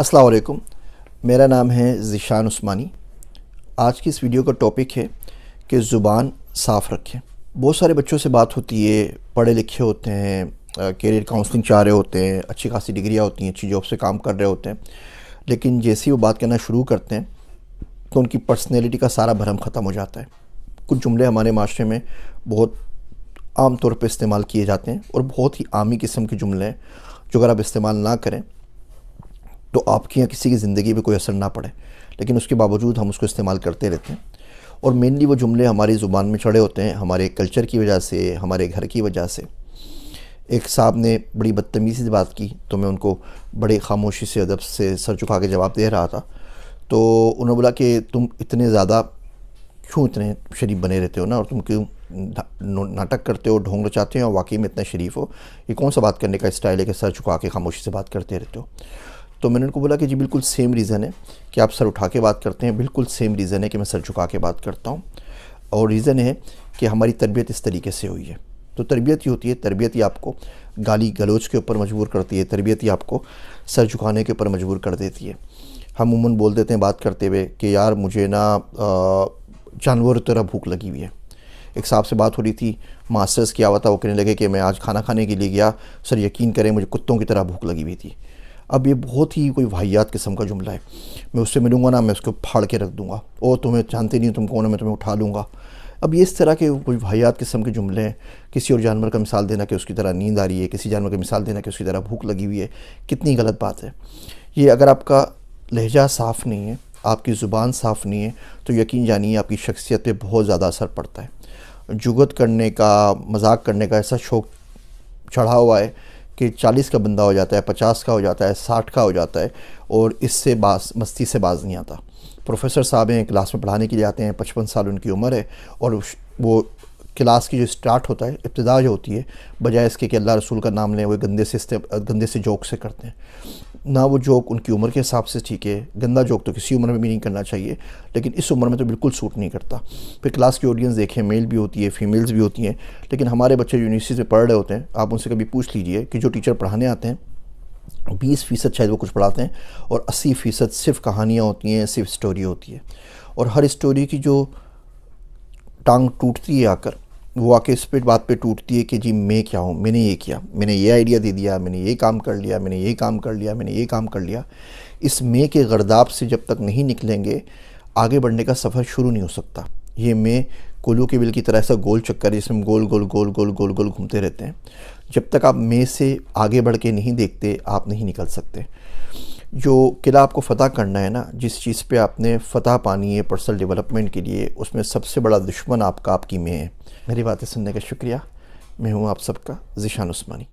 अस्सलाम वालेकुम। मेरा नाम है ज़ीशान उस्मानी। आज की इस वीडियो का टॉपिक है कि ज़ुबान साफ़ रखें। बहुत सारे बच्चों से बात होती है, पढ़े लिखे होते हैं, करियर काउंसलिंग चाह रहे होते हैं, अच्छी खासी डिग्रियाँ होती हैं, अच्छी जॉब से काम कर रहे होते हैं, लेकिन जैसे ही वो बात करना शुरू करते हैं तो उनकी पर्सनैलिटी का सारा भरम ख़त्म हो जाता है। कुछ जुमले हमारे माशरे में बहुत आम तौर पे इस्तेमाल किए जाते हैं और बहुत ही आमी किस्म के जुमले हैं जो अगर आप इस्तेमाल ना करें तो आपकी या किसी की ज़िंदगी पे कोई असर ना पड़े, लेकिन उसके बावजूद हम उसको इस्तेमाल करते रहते हैं। और मेनली वो जुमले हमारी ज़ुबान में चढ़े होते हैं, हमारे कल्चर की वजह से, हमारे घर की वजह से। एक साहब ने बड़ी बदतमीज़ी से बात की तो मैं उनको बड़े खामोशी से, अदब से सर झुका के जवाब दे रहा था। तो उन्होंने बोला कि तुम इतने ज़्यादा क्यों इतने शरीफ बने रहते हो ना, और तुम क्यों नाटक करते हो, ढोंग रचाते हो और वाकई में इतना शरीफ हो। ये कौन सा बात करने का स्टाइल है कि सर झुका के खामोशी से बात करते रहते हो। तो मैंने उनको बोला कि जी बिल्कुल सेम रीज़न है कि आप सर उठा के बात करते हैं, बिल्कुल सेम रीज़न है कि मैं सर झुका के बात करता हूँ। और रीज़न है कि हमारी तरबियत इस तरीके से हुई है। तो तरबियत ही होती है, तरबियत ही आपको गाली गलौज के ऊपर मजबूर करती है, तरबियत ही आपको सर झुकाने के ऊपर मजबूर कर देती है। हम उमूमन बोल देते हैं बात करते हुए कि यार मुझे ना जानवर की तरह भूख लगी हुई है। एक साहब से बात हो रही थी, मास्टर्स किया हुआ था, वो कहने लगे कि मैं आज खाना खाने के लिए गया, सर यकीन करें मुझे कुत्तों की तरह भूख लगी हुई थी। अब ये बहुत ही कोई वाहियात किस्म का जुमला है। मैं उससे मिलूँगा ना, मैं उसको फाड़ के रख दूँगा, और तुम्हें जानते नहीं तुम कौन हो, मैं तुम्हें उठा लूँगा। अब ये इस तरह के कोई वाहियात किस्म के जुमले हैं। किसी और जानवर का मिसाल देना कि उसकी तरह नींद आ रही है, किसी जानवर का मिसाल देना कि उसकी तरह भूख लगी हुई है, कितनी गलत बात है ये। अगर आपका लहजा साफ़ नहीं है, आपकी ज़ुबान साफ़ नहीं है, तो यकीन जानिए आपकी शख्सियत पे बहुत ज़्यादा असर पड़ता है। जुगत करने का, मजाक करने का ऐसा शौक़ चढ़ा हुआ है कि 40 का बंदा हो जाता है, 50 का हो जाता है, 60 का हो जाता है, और इससे मस्ती से बाज नहीं आता। प्रोफेसर साहब हैं, क्लास में पढ़ाने के लिए आते हैं, 55 साल उनकी उम्र है, और वो क्लास की जो स्टार्ट होता है, इब्तिदा जो होती है, बजाय इसके कि अल्लाह रसूल का नाम लें, वो गंदे से जोक से करते हैं ना। वो जोक उनकी उम्र के हिसाब से ठीक है, गंदा जोक तो किसी उम्र में भी नहीं करना चाहिए, लेकिन इस उम्र में तो बिल्कुल सूट नहीं करता। फिर क्लास की ऑडियंस देखें, मेल भी होती है, फीमेल्स भी होती हैं, लेकिन हमारे बच्चे यूनिवर्सिटी से पढ़ रहे होते हैं। आप उनसे कभी पूछ लीजिए कि जो टीचर पढ़ाने आते हैं 20% शायद वो कुछ पढ़ाते हैं, और 80% सिर्फ कहानियाँ होती हैं, सिर्फ स्टोरी होती है। और हर स्टोरी की जो टांग टूटती है आकर, वो आके इस पे बात पे टूटती है कि जी मैं क्या हूँ, मैंने ये किया, मैंने ये आइडिया दे दिया, मैंने ये काम कर लिया, मैंने ये काम कर लिया, मैंने ये काम कर लिया। इस मैं के गर्दाब से जब तक नहीं निकलेंगे, आगे बढ़ने का सफ़र शुरू नहीं हो सकता। ये मैं कोल्हू के बिल की तरह ऐसा गोल चक्कर है जिसमें गोल गोल गोल गोल गोल गोल घूमते रहते हैं। जब तक आप मैं से आगे बढ़ के नहीं देखते, आप नहीं निकल सकते। जो किला आपको फ़तह करना है ना, जिस चीज़ पे आपने फ़तह पानी है पर्सनल डेवलपमेंट के लिए, उसमें सबसे बड़ा दुश्मन आपका आपकी मैं है। मेरी बातें सुनने का शुक्रिया। मैं हूँ आप सबका ज़ीशान उस्मानी।